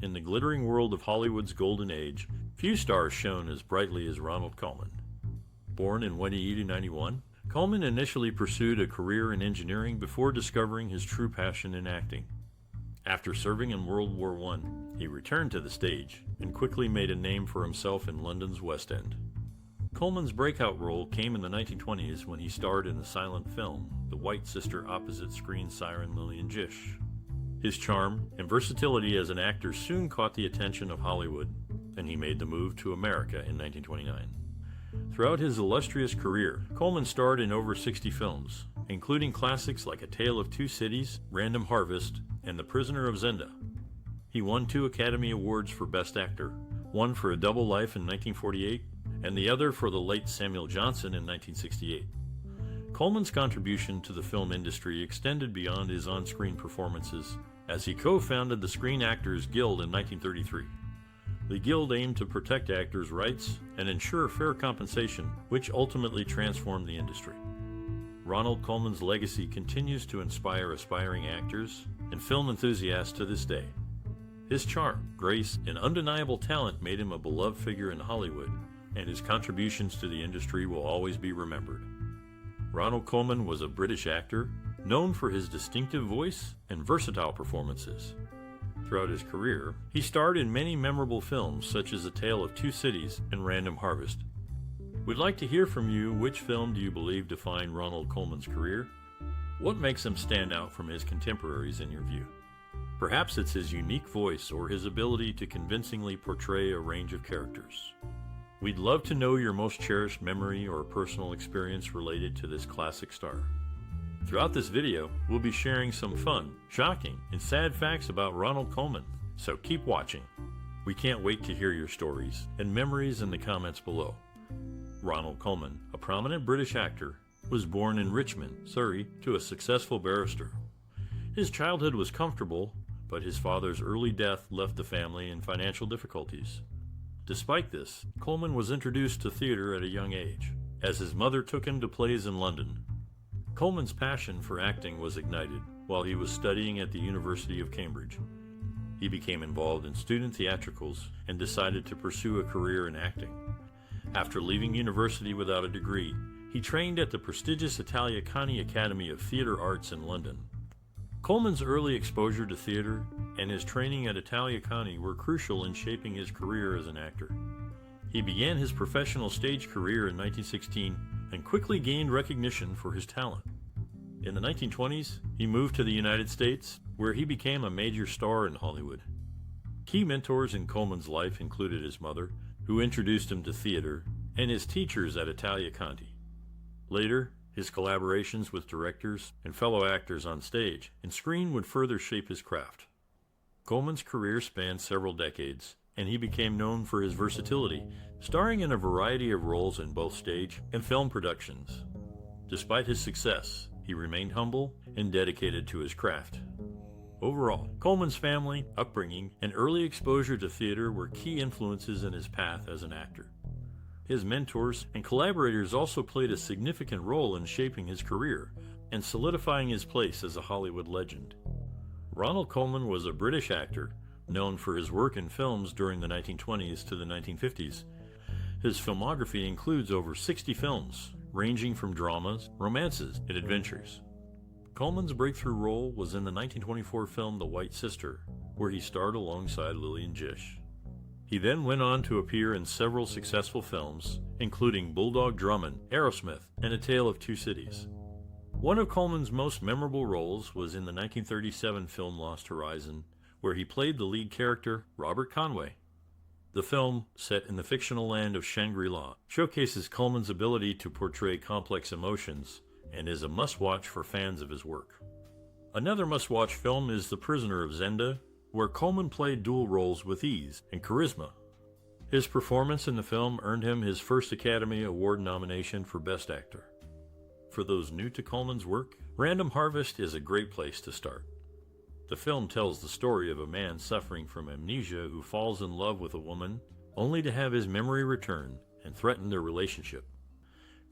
In the glittering world of Hollywood's golden age, few stars shone as brightly as Ronald Colman. Born in 1891, Colman initially pursued a career in engineering before discovering his true passion in acting. After serving in World War I, he returned to the stage and quickly made a name for himself in London's West End. Colman's breakout role came in the 1920s when he starred in the silent film The White Sister opposite screen siren Lillian Gish. His charm and versatility as an actor soon caught the attention of Hollywood, and he made the move to America in 1929. Throughout his illustrious career, Colman starred in over 60 films, including classics like A Tale of Two Cities, Random Harvest, and The Prisoner of Zenda. He won 2 Academy Awards for Best Actor, one for A Double Life in 1948, and the other for the late Samuel Johnson in 1968. Colman's contribution to the film industry extended beyond his on-screen performances, as he co-founded the Screen Actors Guild in 1933. The Guild aimed to protect actors' rights and ensure fair compensation, which ultimately transformed the industry. Ronald Colman's legacy continues to inspire aspiring actors and film enthusiasts to this day. His charm, grace, and undeniable talent made him a beloved figure in Hollywood, and his contributions to the industry will always be remembered. Ronald Colman was a British actor, known for his distinctive voice and versatile performances. Throughout his career, he starred in many memorable films such as A Tale of Two Cities and Random Harvest. We'd like to hear from you. Which film do you believe defined Ronald Colman's career? What makes him stand out from his contemporaries in your view? Perhaps it's his unique voice or his ability to convincingly portray a range of characters. We'd love to know your most cherished memory or personal experience related to this classic star. Throughout this video, we'll be sharing some fun, shocking, and sad facts about Ronald Colman, so keep watching. We can't wait to hear your stories and memories in the comments below. Ronald Colman, a prominent British actor, was born in Richmond, Surrey, to a successful barrister. His childhood was comfortable, but his father's early death left the family in financial difficulties. Despite this, Colman was introduced to theater at a young age, as his mother took him to plays in London. Colman's passion for acting was ignited while he was studying at the University of Cambridge. He became involved in student theatricals and decided to pursue a career in acting. After leaving university without a degree, he trained at the prestigious Italiacani Academy of Theatre Arts in London. Colman's early exposure to theater and his training at Italiacani were crucial in shaping his career as an actor. He began his professional stage career in 1916 and quickly gained recognition for his talent. In the 1920s, he moved to the United States, where he became a major star in Hollywood. Key mentors in Colman's life included his mother, who introduced him to theater, and his teachers at Italiacani. Later, his collaborations with directors and fellow actors on stage and screen would further shape his craft. Colman's career spanned several decades, and he became known for his versatility, starring in a variety of roles in both stage and film productions. Despite his success, he remained humble and dedicated to his craft. Overall, Colman's family, upbringing, and early exposure to theater were key influences in his path as an actor. His mentors and collaborators also played a significant role in shaping his career and solidifying his place as a Hollywood legend. Ronald Colman was a British actor, known for his work in films during the 1920s to the 1950s. His filmography includes over 60 films, ranging from dramas, romances, and adventures. Colman's breakthrough role was in the 1924 film The White Sister, where he starred alongside Lillian Gish. He then went on to appear in several successful films, including Bulldog Drummond, Aerosmith, and A Tale of Two Cities. One of Colman's most memorable roles was in the 1937 film Lost Horizon, where he played the lead character, Robert Conway. The film, set in the fictional land of Shangri-La, showcases Colman's ability to portray complex emotions and is a must-watch for fans of his work. Another must-watch film is The Prisoner of Zenda, where Colman played dual roles with ease and charisma. His performance in the film earned him his first Academy Award nomination for Best Actor. For those new to Colman's work, Random Harvest is a great place to start. The film tells the story of a man suffering from amnesia who falls in love with a woman, only to have his memory return and threaten their relationship.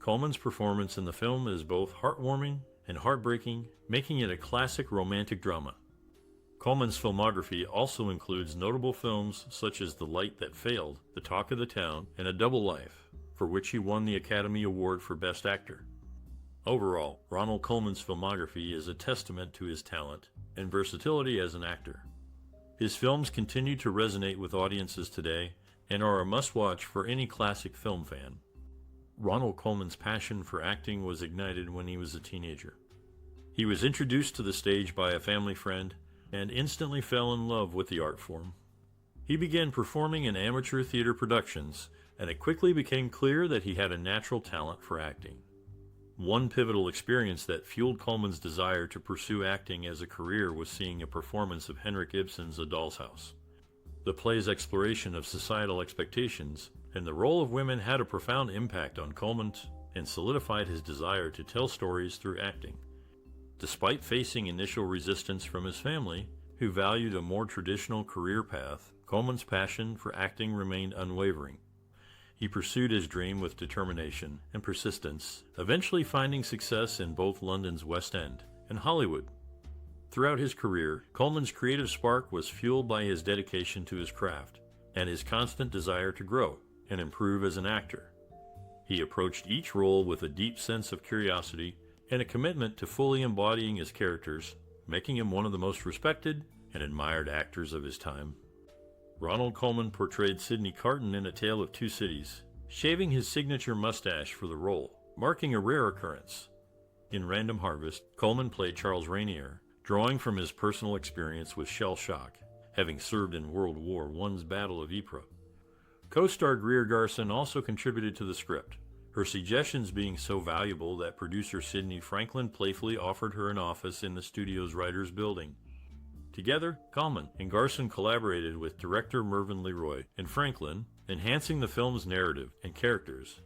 Colman's performance in the film is both heartwarming and heartbreaking, making it a classic romantic drama. Colman's filmography also includes notable films such as The Light That Failed, The Talk of the Town, and A Double Life, for which he won the Academy Award for Best Actor. Overall, Ronald Colman's filmography is a testament to his talent and versatility as an actor. His films continue to resonate with audiences today and are a must-watch for any classic film fan. Ronald Colman's passion for acting was ignited when he was a teenager. He was introduced to the stage by a family friend and instantly fell in love with the art form. He began performing in amateur theater productions, and it quickly became clear that he had a natural talent for acting. One pivotal experience that fueled Colman's desire to pursue acting as a career was seeing a performance of Henrik Ibsen's A Doll's House. The play's exploration of societal expectations and the role of women had a profound impact on Colman and solidified his desire to tell stories through acting. Despite facing initial resistance from his family, who valued a more traditional career path, Colman's passion for acting remained unwavering. He pursued his dream with determination and persistence, eventually finding success in both London's West End and Hollywood. Throughout his career, Colman's creative spark was fueled by his dedication to his craft and his constant desire to grow and improve as an actor. He approached each role with a deep sense of curiosity and a commitment to fully embodying his characters, making him one of the most respected and admired actors of his time. Ronald Colman portrayed Sidney Carton in A Tale of Two Cities, shaving his signature mustache for the role, marking a rare occurrence. In Random Harvest, Colman played Charles Rainier, drawing from his personal experience with shell shock, having served in World War I's Battle of Ypres. Co-star Greer Garson also contributed to the script, her suggestions being so valuable that producer Sidney Franklin playfully offered her an office in the studio's writers' building. Together, Colman and Garson collaborated with director Mervyn LeRoy and Franklin, enhancing the film's narrative and characters.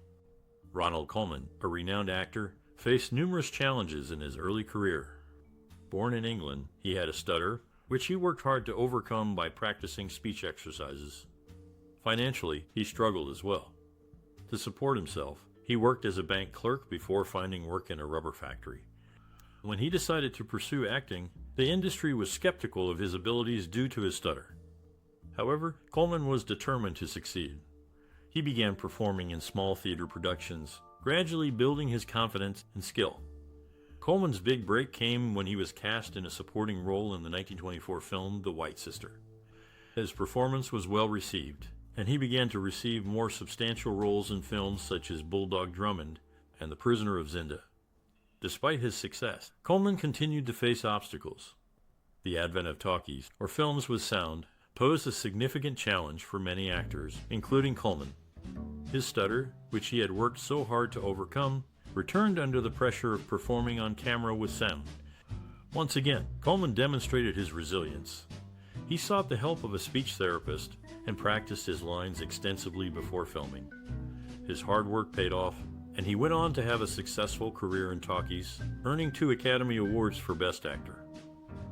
Ronald Colman, a renowned actor, faced numerous challenges in his early career. Born in England, he had a stutter, which he worked hard to overcome by practicing speech exercises. Financially, he struggled as well. To support himself, he worked as a bank clerk before finding work in a rubber factory. When he decided to pursue acting, the industry was skeptical of his abilities due to his stutter. However, Colman was determined to succeed. He began performing in small theater productions, gradually building his confidence and skill. Colman's big break came when he was cast in a supporting role in the 1924 film The White Sister. His performance was well received, and he began to receive more substantial roles in films such as Bulldog Drummond and The Prisoner of Zenda. Despite his success, Colman continued to face obstacles. The advent of talkies, or films with sound, posed a significant challenge for many actors, including Colman. His stutter, which he had worked so hard to overcome, returned under the pressure of performing on camera with sound. Once again, Colman demonstrated his resilience. He sought the help of a speech therapist and practiced his lines extensively before filming. His hard work paid off, and he went on to have a successful career in talkies, earning 2 Academy Awards for Best Actor.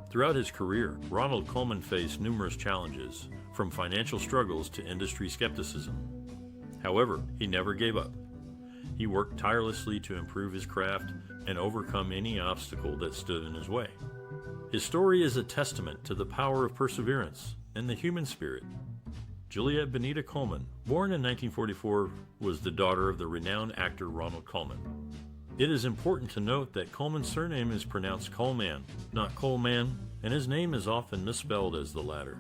Throughout his career, Ronald Colman faced numerous challenges, from financial struggles to industry skepticism. However, he never gave up. He worked tirelessly to improve his craft and overcome any obstacle that stood in his way. His story is a testament to the power of perseverance and the human spirit. Juliette Benita Colman, born in 1944, was the daughter of the renowned actor Ronald Colman. It is important to note that Colman's surname is pronounced Colman, not Coleman, and his name is often misspelled as the latter.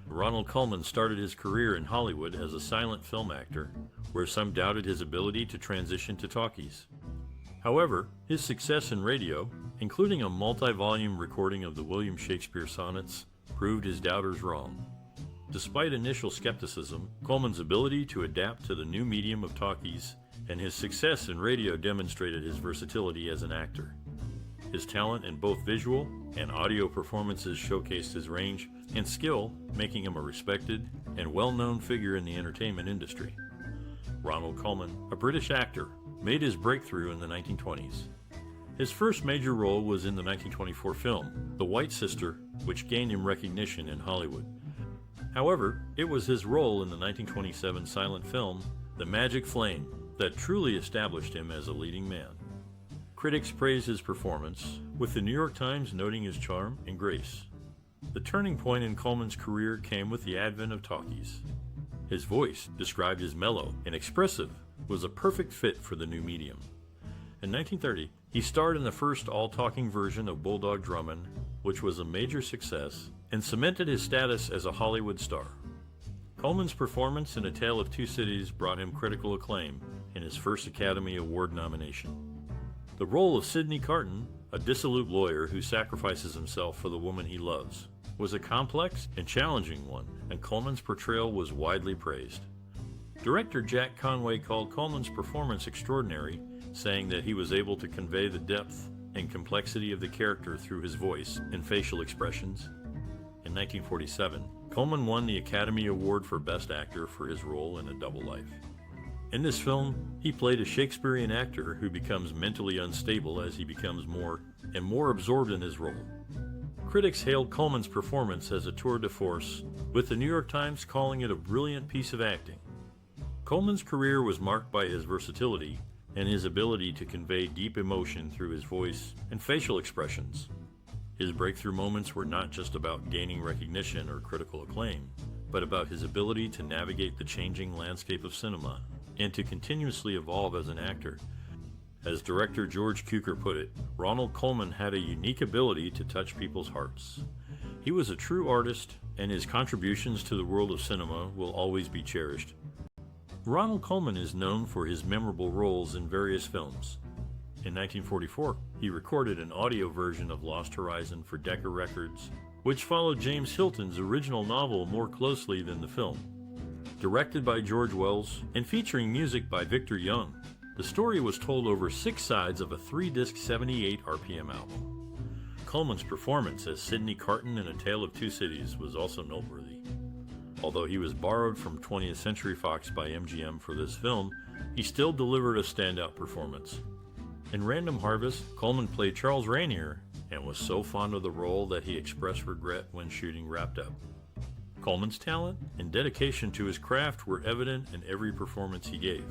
Ronald Colman started his career in Hollywood as a silent film actor, where some doubted his ability to transition to talkies. However, his success in radio, including a multi-volume recording of the William Shakespeare sonnets, proved his doubters wrong. Despite initial skepticism, Colman's ability to adapt to the new medium of talkies and his success in radio demonstrated his versatility as an actor. His talent in both visual and audio performances showcased his range and skill, making him a respected and well-known figure in the entertainment industry. Ronald Colman, a British actor, made his breakthrough in the 1920s. His first major role was in the 1924 film, The White Sister, which gained him recognition in Hollywood. However, it was his role in the 1927 silent film, The Magic Flame, that truly established him as a leading man. Critics praised his performance, with the New York Times noting his charm and grace. The turning point in Colman's career came with the advent of talkies. His voice, described as mellow and expressive, was a perfect fit for the new medium. In 1930, he starred in the first all-talking version of Bulldog Drummond, which was a major success and cemented his status as a Hollywood star. Colman's performance in A Tale of Two Cities brought him critical acclaim and his first Academy Award nomination. The role of Sidney Carton, a dissolute lawyer who sacrifices himself for the woman he loves, was a complex and challenging one, and Colman's portrayal was widely praised. Director Jack Conway called Colman's performance extraordinary, saying that he was able to convey the depth and complexity of the character through his voice and facial expressions. In 1947, Colman won the Academy Award for Best Actor for his role in A Double Life. In this film, he played a Shakespearean actor who becomes mentally unstable as he becomes more and more absorbed in his role. Critics hailed Colman's performance as a tour de force, with the New York Times calling it a brilliant piece of acting. Colman's career was marked by his versatility and his ability to convey deep emotion through his voice and facial expressions. His breakthrough moments were not just about gaining recognition or critical acclaim, but about his ability to navigate the changing landscape of cinema and to continuously evolve as an actor. As director George Cukor put it, Ronald Colman had a unique ability to touch people's hearts. He was a true artist, and his contributions to the world of cinema will always be cherished. Ronald Colman is known for his memorable roles in various films. In 1944, he recorded an audio version of Lost Horizon for Decca Records, which followed James Hilton's original novel more closely than the film. Directed by George Wells and featuring music by Victor Young, the story was told over 6 sides of a 3-disc 78 RPM album. Colman's performance as Sidney Carton in A Tale of Two Cities was also noteworthy. Although he was borrowed from 20th Century Fox by MGM for this film, he still delivered a standout performance. In Random Harvest, Colman played Charles Rainier and was so fond of the role that he expressed regret when shooting wrapped up. Colman's talent and dedication to his craft were evident in every performance he gave.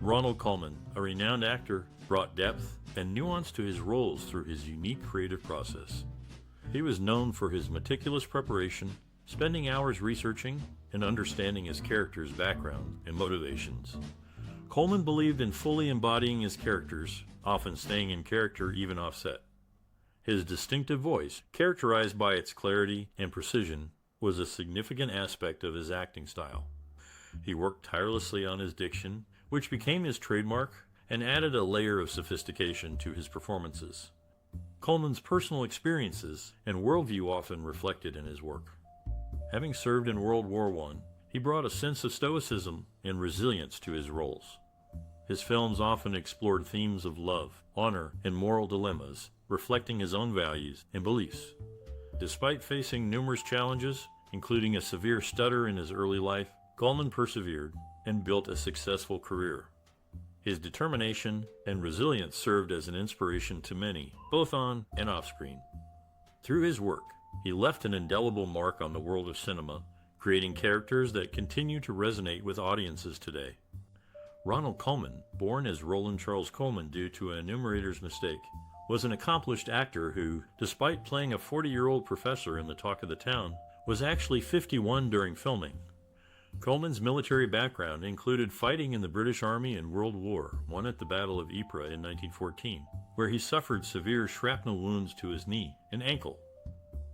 Ronald Colman, a renowned actor, brought depth and nuance to his roles through his unique creative process. He was known for his meticulous preparation, spending hours researching and understanding his character's background and motivations. Colman believed in fully embodying his characters, often staying in character even off-set. His distinctive voice, characterized by its clarity and precision, was a significant aspect of his acting style. He worked tirelessly on his diction, which became his trademark, and added a layer of sophistication to his performances. Colman's personal experiences and worldview often reflected in his work. Having served in World War I, he brought a sense of stoicism and resilience to his roles. His films often explored themes of love, honor, and moral dilemmas, reflecting his own values and beliefs. Despite facing numerous challenges, including a severe stutter in his early life, Colman persevered and built a successful career. His determination and resilience served as an inspiration to many, both on and off screen. Through his work, he left an indelible mark on the world of cinema, creating characters that continue to resonate with audiences today. Ronald Colman, born as Roland Charles Colman due to an enumerator's mistake, was an accomplished actor who, despite playing a 40-year-old professor in The Talk of the Town, was actually 51 during filming. Colman's military background included fighting in the British Army in World War I at the Battle of Ypres in 1914, where he suffered severe shrapnel wounds to his knee and ankle.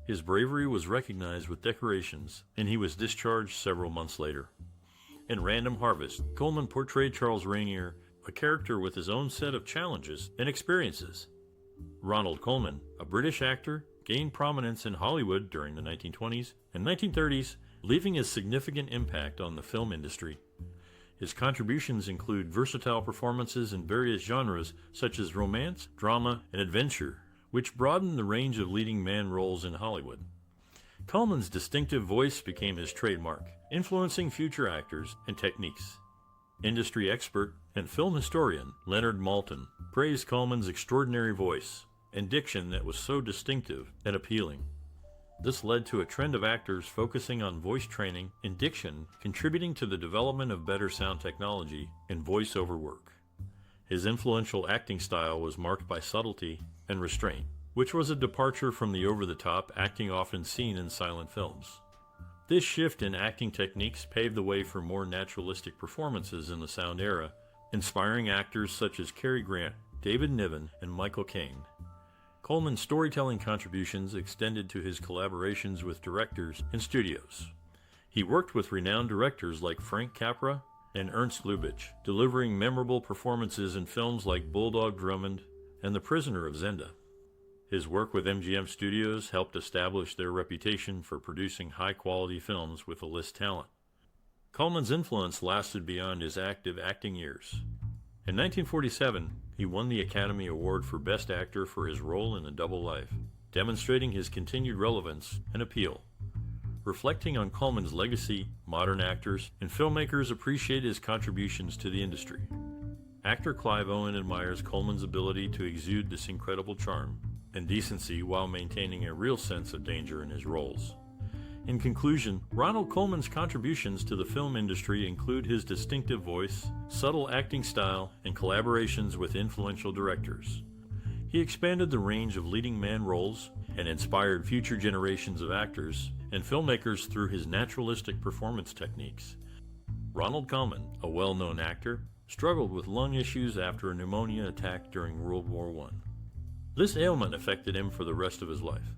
His bravery was recognized with decorations, and he was discharged several months later. In Random Harvest, Colman portrayed Charles Rainier, a character with his own set of challenges and experiences. Ronald Colman, a British actor, gained prominence in Hollywood during the 1920s and 1930s, leaving a significant impact on the film industry. His contributions include versatile performances in various genres such as romance, drama, and adventure, which broadened the range of leading man roles in Hollywood. Colman's distinctive voice became his trademark, influencing future actors and techniques. Industry expert and film historian Leonard Maltin praised Colman's extraordinary voice and diction that was so distinctive and appealing. This led to a trend of actors focusing on voice training and diction, contributing to the development of better sound technology and voiceover work. His influential acting style was marked by subtlety and restraint, which was a departure from the over-the-top acting often seen in silent films. This shift in acting techniques paved the way for more naturalistic performances in the sound era, inspiring actors such as Cary Grant, David Niven, and Michael Caine. Colman's storytelling contributions extended to his collaborations with directors and studios. He worked with renowned directors like Frank Capra and Ernst Lubitsch, delivering memorable performances in films like Bulldog Drummond and The Prisoner of Zenda. His work with MGM Studios helped establish their reputation for producing high-quality films with A-list talent. Colman's influence lasted beyond his active acting years. In 1947, he won the Academy Award for Best Actor for his role in A Double Life, demonstrating his continued relevance and appeal. Reflecting on Colman's legacy, modern actors and filmmakers appreciate his contributions to the industry. Actor Clive Owen admires Colman's ability to exude this incredible charm and decency while maintaining a real sense of danger in his roles. In conclusion, Ronald Colman's contributions to the film industry include his distinctive voice, subtle acting style, and collaborations with influential directors. He expanded the range of leading man roles and inspired future generations of actors and filmmakers through his naturalistic performance techniques. Ronald Colman, a well-known actor, struggled with lung issues after a pneumonia attack during World War I. This ailment affected him for the rest of his life.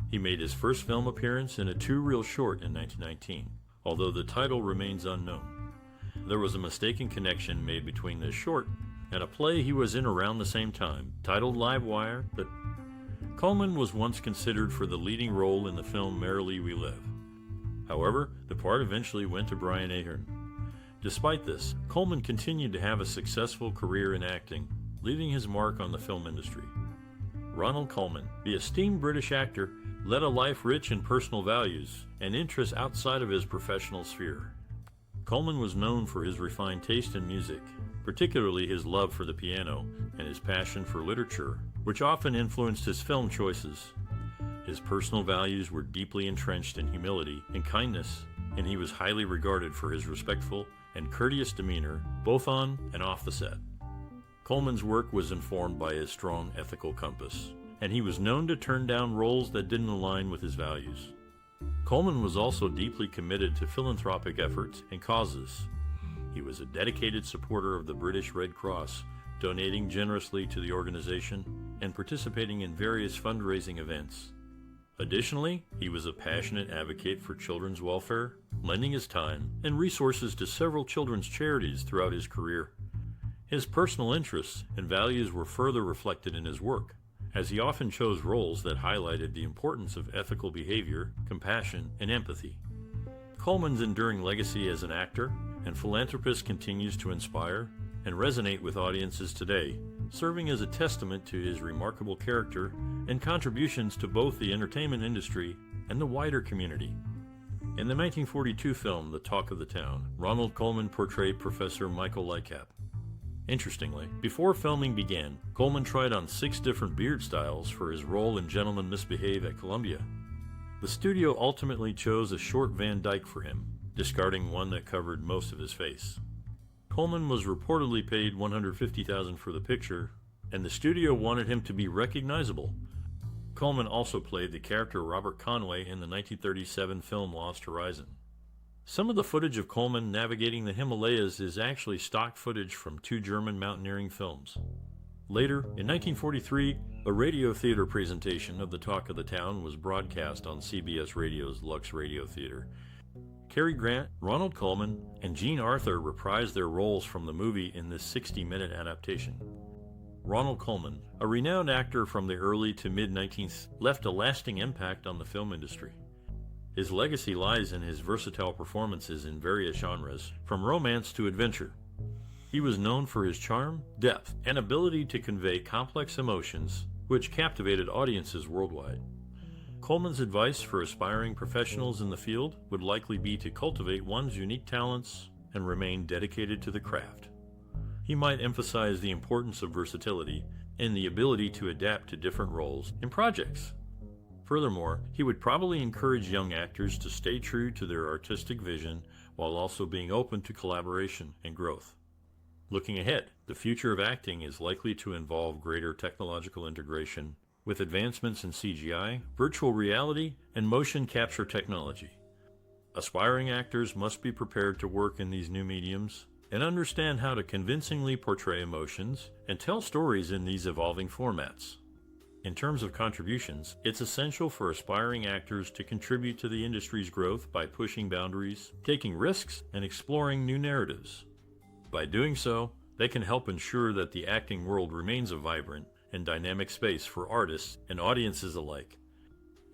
He made his first film appearance in a two-reel short in 1919, although the title remains unknown. There was a mistaken connection made between this short and a play he was in around the same time, titled Live Wire, but Colman was once considered for the leading role in the film Merrily We Live. However, the part eventually went to Brian Ahern. Despite this, Colman continued to have a successful career in acting, leaving his mark on the film industry. Ronald Colman, the esteemed British actor, led a life rich in personal values and interests outside of his professional sphere. Colman was known for his refined taste in music, particularly his love for the piano and his passion for literature, which often influenced his film choices. His personal values were deeply entrenched in humility and kindness, and he was highly regarded for his respectful and courteous demeanor, both on and off the set. Colman's work was informed by his strong ethical compass, and he was known to turn down roles that didn't align with his values. Colman was also deeply committed to philanthropic efforts and causes. He was a dedicated supporter of the British Red Cross, donating generously to the organization and participating in various fundraising events. Additionally, he was a passionate advocate for children's welfare, lending his time and resources to several children's charities throughout his career. His personal interests and values were further reflected in his work, as he often chose roles that highlighted the importance of ethical behavior, compassion, and empathy. Colman's enduring legacy as an actor and philanthropist continues to inspire and resonate with audiences today, serving as a testament to his remarkable character and contributions to both the entertainment industry and the wider community. In the 1942 film The Talk of the Town, Ronald Colman portrayed Professor Michael Lightcap. Interestingly, before filming began, Colman tried on 6 different beard styles for his role in Gentlemen Misbehave at Columbia. The studio ultimately chose a short Van Dyke for him, discarding one that covered most of his face. Colman was reportedly paid $150,000 for the picture, and the studio wanted him to be recognizable. Colman also played the character Robert Conway in the 1937 film Lost Horizon. Some of the footage of Colman navigating the Himalayas is actually stock footage from 2 German mountaineering films. Later, in 1943, a radio theater presentation of The Talk of the Town was broadcast on CBS Radio's Lux Radio Theater. Cary Grant, Ronald Colman, and Jean Arthur reprised their roles from the movie in this 60-minute adaptation. Ronald Colman, a renowned actor from the early to mid-19th, left a lasting impact on the film industry. His legacy lies in his versatile performances in various genres, from romance to adventure. He was known for his charm, depth, and ability to convey complex emotions, which captivated audiences worldwide. Colman's advice for aspiring professionals in the field would likely be to cultivate one's unique talents and remain dedicated to the craft. He might emphasize the importance of versatility and the ability to adapt to different roles and projects. Furthermore, he would probably encourage young actors to stay true to their artistic vision while also being open to collaboration and growth. Looking ahead, the future of acting is likely to involve greater technological integration, with advancements in CGI, virtual reality, and motion capture technology. Aspiring actors must be prepared to work in these new mediums and understand how to convincingly portray emotions and tell stories in these evolving formats. In terms of contributions, it's essential for aspiring actors to contribute to the industry's growth by pushing boundaries, taking risks, and exploring new narratives. By doing so, they can help ensure that the acting world remains a vibrant and dynamic space for artists and audiences alike.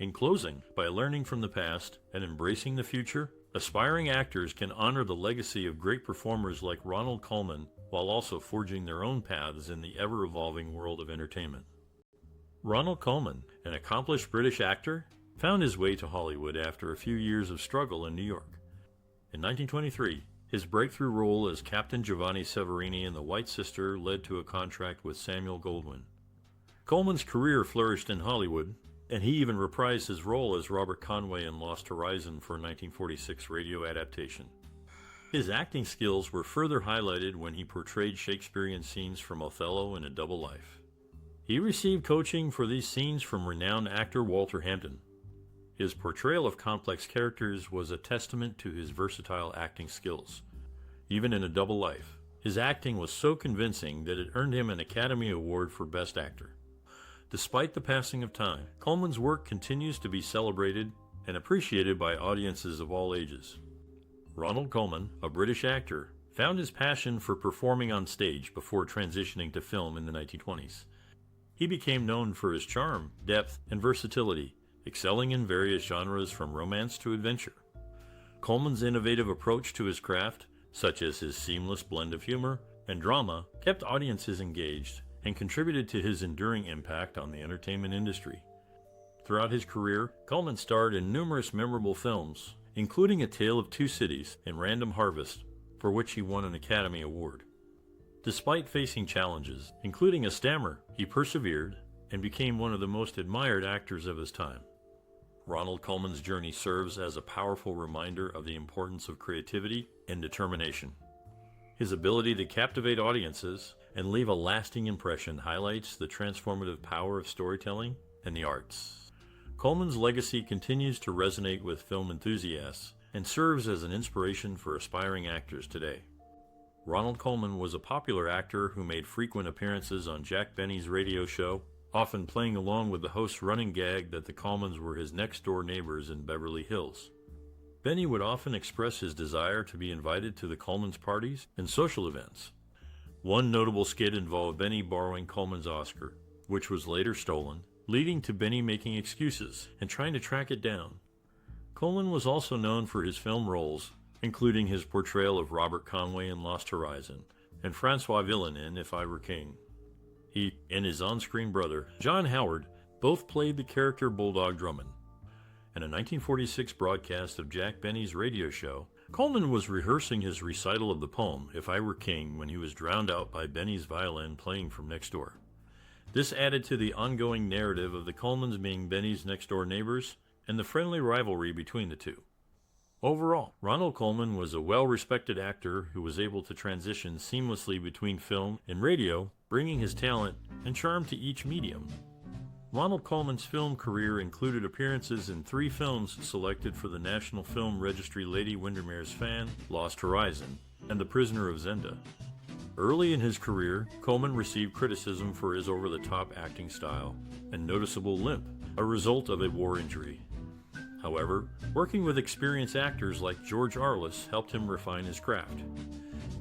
In closing, by learning from the past and embracing the future, aspiring actors can honor the legacy of great performers like Ronald Colman while also forging their own paths in the ever-evolving world of entertainment. Ronald Colman, an accomplished British actor, found his way to Hollywood after a few years of struggle in New York. In 1923, his breakthrough role as Captain Giovanni Severini in The White Sister led to a contract with Samuel Goldwyn. Colman's career flourished in Hollywood, and he even reprised his role as Robert Conway in Lost Horizon for a 1946 radio adaptation. His acting skills were further highlighted when he portrayed Shakespearean scenes from Othello in A Double Life. He received coaching for these scenes from renowned actor Walter Hampden. His portrayal of complex characters was a testament to his versatile acting skills. Even in A Double Life, his acting was so convincing that it earned him an Academy Award for Best Actor. Despite the passing of time, Colman's work continues to be celebrated and appreciated by audiences of all ages. Ronald Colman, a British actor, found his passion for performing on stage before transitioning to film in the 1920s. He became known for his charm, depth, and versatility, excelling in various genres from romance to adventure. Colman's innovative approach to his craft, such as his seamless blend of humor and drama, kept audiences engaged and contributed to his enduring impact on the entertainment industry. Throughout his career, Colman starred in numerous memorable films, including A Tale of Two Cities and Random Harvest, for which he won an Academy Award. Despite facing challenges, including a stammer, he persevered and became one of the most admired actors of his time. Ronald Colman's journey serves as a powerful reminder of the importance of creativity and determination. His ability to captivate audiences and leave a lasting impression highlights the transformative power of storytelling and the arts. Colman's legacy continues to resonate with film enthusiasts and serves as an inspiration for aspiring actors today. Ronald Colman was a popular actor who made frequent appearances on Jack Benny's radio show, often playing along with the host's running gag that the Colmans were his next-door neighbors in Beverly Hills. Benny would often express his desire to be invited to the Colmans' parties and social events. One notable skit involved Benny borrowing Colman's Oscar, which was later stolen, leading to Benny making excuses and trying to track it down. Colman was also known for his film roles, including his portrayal of Robert Conway in Lost Horizon and Francois Villon in If I Were King. He and his on-screen brother, John Howard, both played the character Bulldog Drummond. In a 1946 broadcast of Jack Benny's radio show, Colman was rehearsing his recital of the poem If I Were King when he was drowned out by Benny's violin playing from next door. This added to the ongoing narrative of the Colmans being Benny's next-door neighbors and the friendly rivalry between the two. Overall, Ronald Colman was a well-respected actor who was able to transition seamlessly between film and radio, bringing his talent and charm to each medium. Ronald Colman's film career included appearances in 3 films selected for the National Film Registry Lady Windermere's Fan, Lost Horizon, and The Prisoner of Zenda. Early in his career, Colman received criticism for his over-the-top acting style and noticeable limp, a result of a war injury. However, working with experienced actors like George Arliss helped him refine his craft.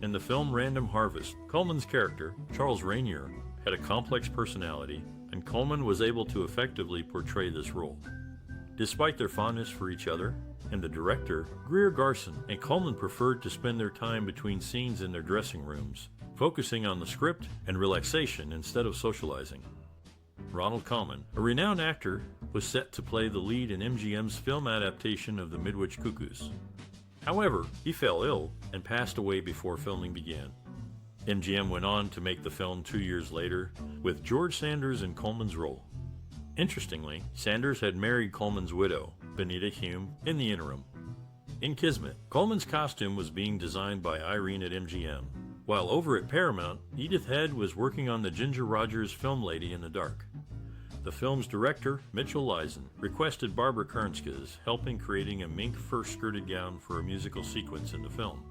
In the film Random Harvest, Colman's character, Charles Rainier, had a complex personality, and Colman was able to effectively portray this role. Despite their fondness for each other, and the director, Greer Garson and Colman preferred to spend their time between scenes in their dressing rooms, focusing on the script and relaxation instead of socializing. Ronald Colman, a renowned actor, was set to play the lead in MGM's film adaptation of The Midwich Cuckoos. However, he fell ill and passed away before filming began. MGM went on to make the film 2 years later, with George Sanders in Colman's role. Interestingly, Sanders had married Colman's widow, Benita Hume, in the interim. In Kismet, Colman's costume was being designed by Irene at MGM, while over at Paramount, Edith Head was working on the Ginger Rogers film Lady in the Dark. The film's director, Mitchell Leisen, requested Barbara Kernska's help in creating a mink fur-skirted gown for a musical sequence in the film.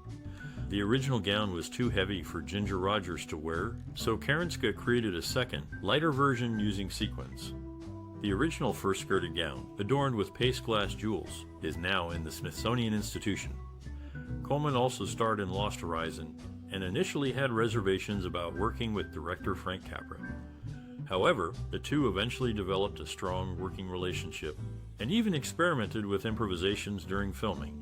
The original gown was too heavy for Ginger Rogers to wear, so Kernska created a second, lighter version using sequins. The original fur-skirted gown, adorned with paste glass jewels, is now in the Smithsonian Institution. Colman also starred in Lost Horizon and initially had reservations about working with director Frank Capra. However, the two eventually developed a strong working relationship and even experimented with improvisations during filming.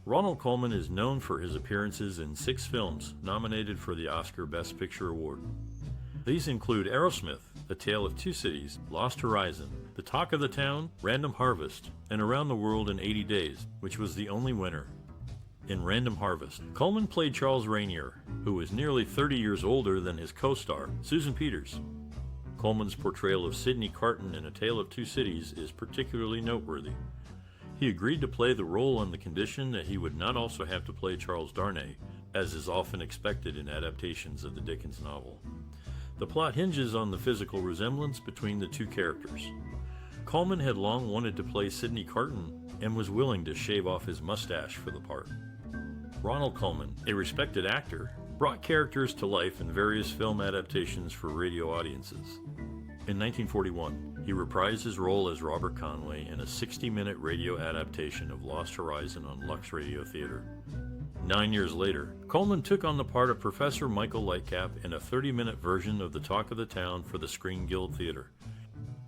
Ronald Colman is known for his appearances in 6 films nominated for the Oscar Best Picture Award. These include Aerosmith, A Tale of Two Cities, Lost Horizon, The Talk of the Town, Random Harvest, and Around the World in 80 Days, which was the only winner. In Random Harvest, Colman played Charles Rainier, who was nearly 30 years older than his co-star, Susan Peters. Colman's portrayal of Sidney Carton in A Tale of Two Cities is particularly noteworthy. He agreed to play the role on the condition that he would not also have to play Charles Darnay, as is often expected in adaptations of the Dickens novel. The plot hinges on the physical resemblance between the two characters. Colman had long wanted to play Sidney Carton and was willing to shave off his mustache for the part. Ronald Colman, a respected actor, brought characters to life in various film adaptations for radio audiences. In 1941, he reprised his role as Robert Conway in a 60-minute radio adaptation of Lost Horizon on Lux Radio Theater. 9 years later, Colman took on the part of Professor Michael Lightcap in a 30-minute version of The Talk of the Town for the Screen Guild Theater.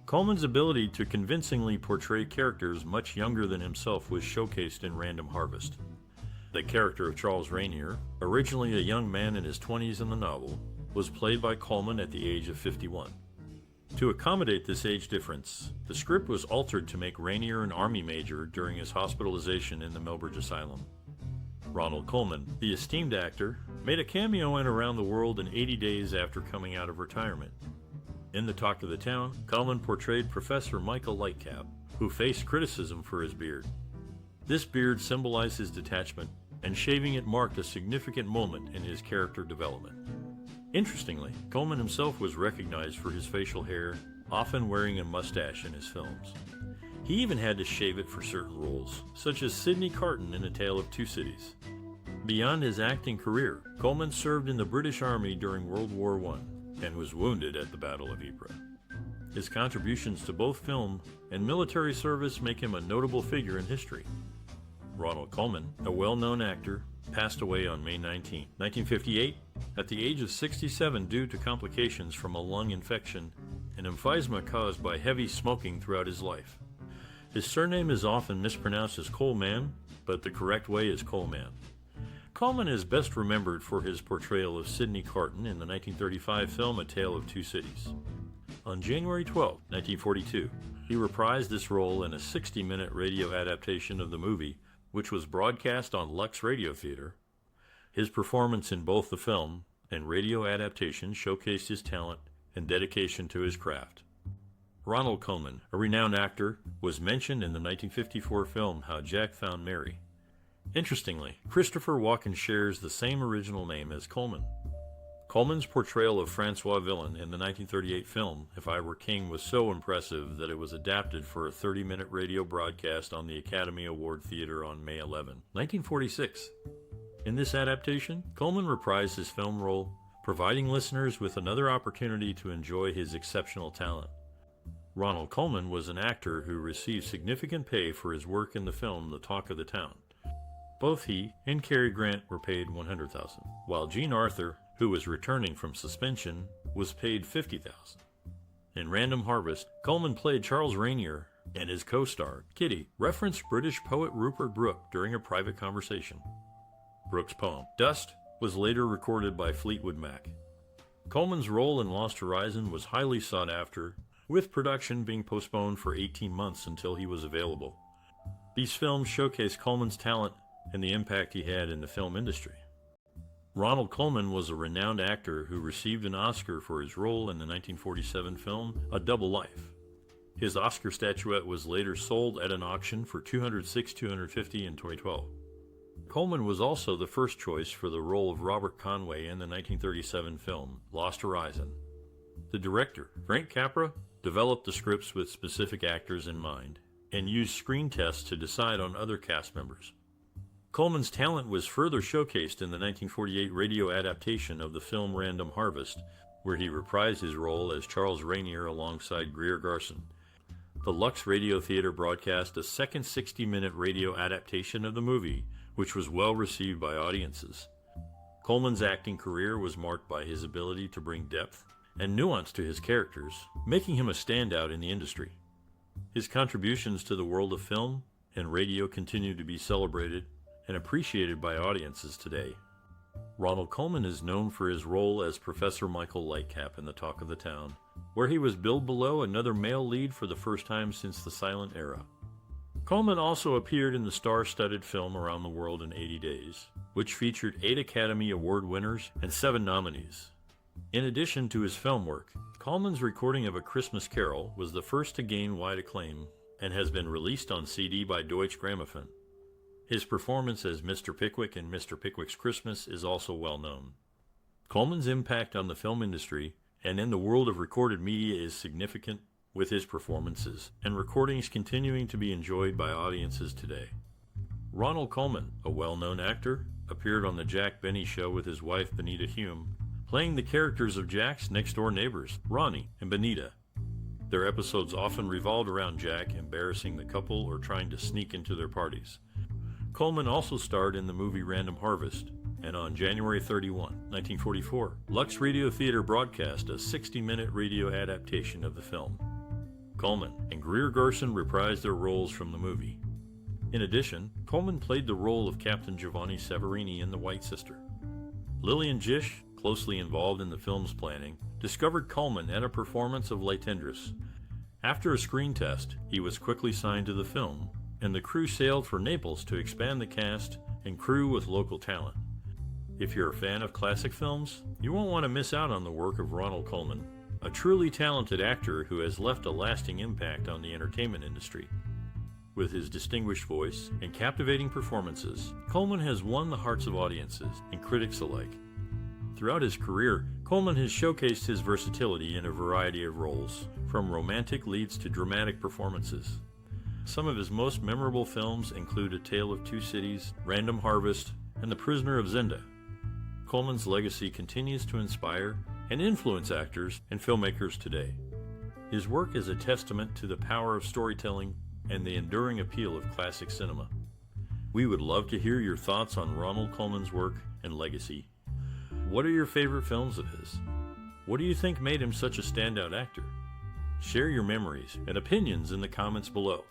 Colman's ability to convincingly portray characters much younger than himself was showcased in Random Harvest. The character of Charles Rainier, originally a young man in his 20s in the novel, was played by Colman at the age of 51. To accommodate this age difference, the script was altered to make Rainier an Army major during his hospitalization in the Melbourne Asylum. Ronald Colman, the esteemed actor, made a cameo in Around the World in 80 Days after coming out of retirement. In The Talk of the Town, Colman portrayed Professor Michael Lightcap, who faced criticism for his beard. This beard symbolized his detachment, and shaving it marked a significant moment in his character development. Interestingly, Colman himself was recognized for his facial hair, often wearing a mustache in his films. He even had to shave it for certain roles, such as Sidney Carton in A Tale of Two Cities. Beyond his acting career, Colman served in the British Army during World War I and was wounded at the Battle of Ypres. His contributions to both film and military service make him a notable figure in history. Ronald Colman, a well-known actor, passed away on May 19, 1958, at the age of 67 due to complications from a lung infection and emphysema caused by heavy smoking throughout his life. His surname is often mispronounced as Colman, but the correct way is Colman. Colman is best remembered for his portrayal of Sidney Carton in the 1935 film A Tale of Two Cities. On January 12, 1942, he reprised this role in a 60-minute radio adaptation of the movie, which was broadcast on Lux Radio Theater. His performance in both the film and radio adaptation showcased his talent and dedication to his craft. Ronald Colman, a renowned actor, was mentioned in the 1954 film How Jack Found Mary. Interestingly, Christopher Walken shares the same original name as Colman. Colman's portrayal of Francois Villon in the 1938 film If I Were King was so impressive that it was adapted for a 30-minute radio broadcast on the Academy Award Theater on May 11, 1946. In this adaptation, Colman reprised his film role, providing listeners with another opportunity to enjoy his exceptional talent. Ronald Colman was an actor who received significant pay for his work in the film The Talk of the Town. Both he and Cary Grant were paid $100,000, while Jean Arthur, who was returning from suspension, was paid $50,000. In Random Harvest, Colman played Charles Rainier, and his co-star, Kitty, referenced British poet Rupert Brooke during a private conversation. Brooke's poem, Dust, was later recorded by Fleetwood Mac. Colman's role in Lost Horizon was highly sought after, with production being postponed for 18 months until he was available. These films showcase Colman's talent and the impact he had in the film industry. Ronald Colman was a renowned actor who received an Oscar for his role in the 1947 film A Double Life. His Oscar statuette was later sold at an auction for $206,250 in 2012. Colman was also the first choice for the role of Robert Conway in the 1937 film Lost Horizon. The director, Frank Capra, developed the scripts with specific actors in mind, and used screen tests to decide on other cast members. Colman's talent was further showcased in the 1948 radio adaptation of the film Random Harvest, where he reprised his role as Charles Rainier alongside Greer Garson. The Lux Radio Theater broadcast a second 60-minute radio adaptation of the movie, which was well received by audiences. Colman's acting career was marked by his ability to bring depth and nuance to his characters, making him a standout in the industry. His contributions to the world of film and radio continue to be celebrated and appreciated by audiences today. Ronald Colman is known for his role as Professor Michael Lightcap in The Talk of the Town, where he was billed below another male lead for the first time since the silent era. Colman also appeared in the star-studded film Around the World in 80 Days, which featured 8 Academy Award winners and 7 nominees. In addition to his film work, Colman's recording of A Christmas Carol was the first to gain wide acclaim and has been released on CD by Deutsche Grammophon. His performance as Mr. Pickwick in Mr. Pickwick's Christmas is also well known. Colman's impact on the film industry and in the world of recorded media is significant, with his performances and recordings continuing to be enjoyed by audiences today. Ronald Colman, a well-known actor, appeared on The Jack Benny Show with his wife Benita Hume, playing the characters of Jack's next-door neighbors, Ronnie and Benita. Their episodes often revolved around Jack embarrassing the couple or trying to sneak into their parties. Colman also starred in the movie Random Harvest, and on January 31, 1944, Lux Radio Theater broadcast a 60-minute radio adaptation of the film. Colman and Greer Garson reprised their roles from the movie. In addition, Colman played the role of Captain Giovanni Severini in The White Sister. Lillian Gish, closely involved in the film's planning, discovered Colman at a performance of Les Tendres. After a screen test, he was quickly signed to the film, and the crew sailed for Naples to expand the cast and crew with local talent. If you're a fan of classic films, you won't want to miss out on the work of Ronald Colman, a truly talented actor who has left a lasting impact on the entertainment industry. With his distinguished voice and captivating performances, Colman has won the hearts of audiences and critics alike. Throughout his career, Colman has showcased his versatility in a variety of roles, from romantic leads to dramatic performances. Some of his most memorable films include A Tale of Two Cities, Random Harvest, and The Prisoner of Zenda. Colman's legacy continues to inspire and influence actors and filmmakers today. His work is a testament to the power of storytelling and the enduring appeal of classic cinema. We would love to hear your thoughts on Ronald Colman's work and legacy. What are your favorite films of his? What do you think made him such a standout actor? Share your memories and opinions in the comments below.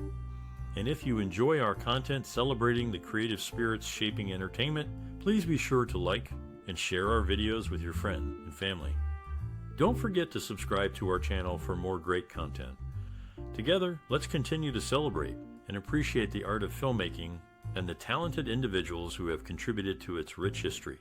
And if you enjoy our content celebrating the creative spirits shaping entertainment, please be sure to like and share our videos with your friends and family. Don't forget to subscribe to our channel for more great content. Together, let's continue to celebrate and appreciate the art of filmmaking and the talented individuals who have contributed to its rich history.